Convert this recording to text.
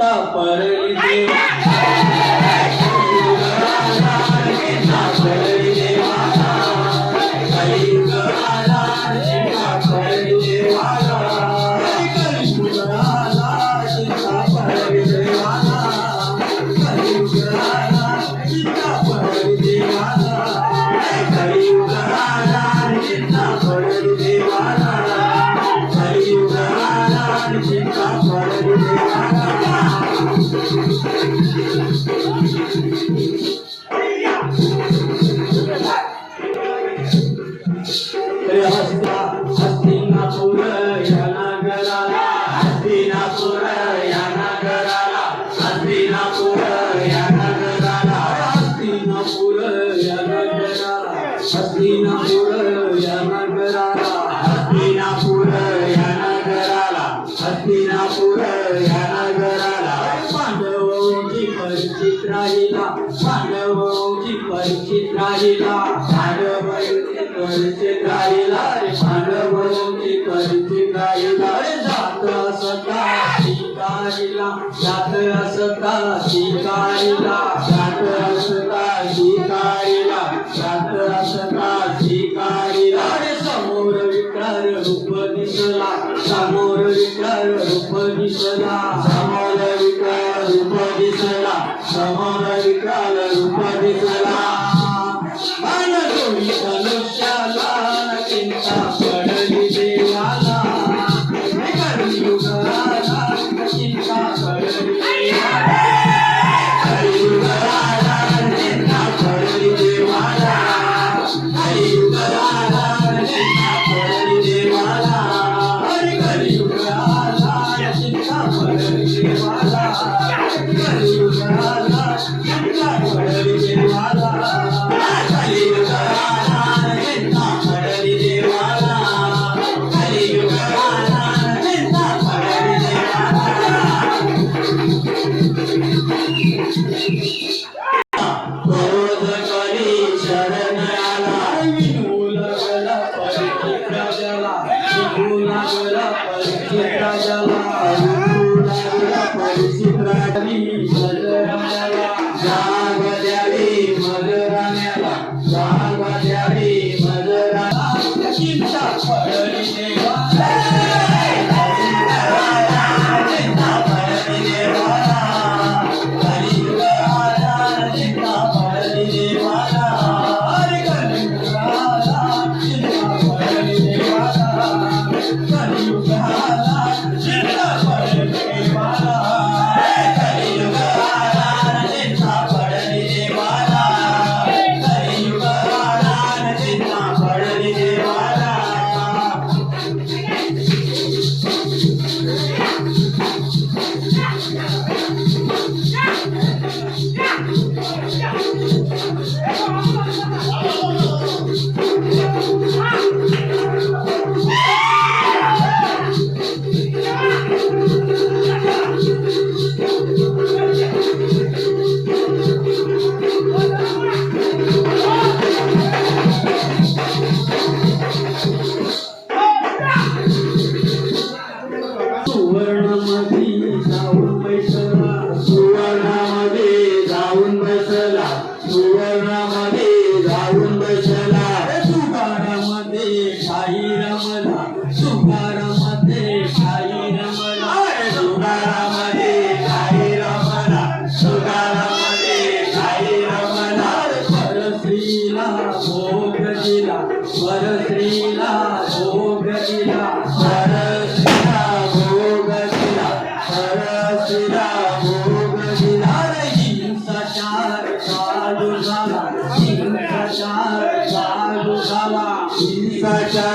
चिंता पडली देवाला कलियुग आला चिंता पडली देवाला कलियुग आला चिंता पडली देवाला कलियुग आला चिंता पडली देवाला कलियुग आला चिंता पडली देवाला कलियुग आला चिंता पडली देवाला कलियुग आला चिंता पडली देवाला हस्तिनापुर या नगराला हस्तिनापुर या नगराला हस्तिनापुर या नगराला हस्तिनापुर या नगराला हस्तिनापुर या नगराला हस्तिनापुर या नगराला हस्तिनापुर या नगराला पांडवांची परिचित राहिला पांडवांची परिचित राहिला पांडवांची परिचित राहिला पांडवांची परिचित राहिला जात असता शिकारीला जात असता शिकारीला जात असता शिकारीला जात असता शिकारीला समोर विकार रूप दिसला समोर विकार रूप दिसला समोर विकार रूप दिसला समोर विकार रूप दिसला मानवी मनुष्याला चिंता पडली देवाला कलियुग आला चिंता पडली देवाला कलियुग आला चिंता पडली देवाला कलियुग आला चिंता पडली देवाला कलियुग आला चिंता पडली देवाला कलियुग आला चिंता पडली देवाला कलियुग आला चिंता पडली देवाला कलियुग आला चिंता पडली देवाला क्रोध कली शरण आला विनू लागला परिचित राजाला विनू लागला परिचित राजाला विनू लागला परिचित राजाली मदराण्याला जाग द्यावी मदराण्याला जाग द्यावी मदराला चिंता पडली देवाला चिंता पडली देवाला कलियुग आला चिंता पडली देवाला कलियुग आला चिंता पडली देवाला कलियुग आला चिंता पडली देवाला कलियुग आला चिंता पडली देवाला कलियुग आला चिंता पडली देवाला सुवर्णामध्ये जाऊन बैसला सुवर्णामध्ये जाऊन बसला सुवर्णामध्ये जाऊन बसला सुगारामध्ये शाही रमला सुगारामध्ये शाही रमला सुगारामध्ये शाही रमला सुगारामध्ये शाही रमला परस्त्रीला भोग दिला परस्त्रीला भोग दिला परस्त्रीला भोग दिला परस्त्रीला भोग दिला हिंसाचार चालू झाला हिंसाचार चालू झाला हिंसाचार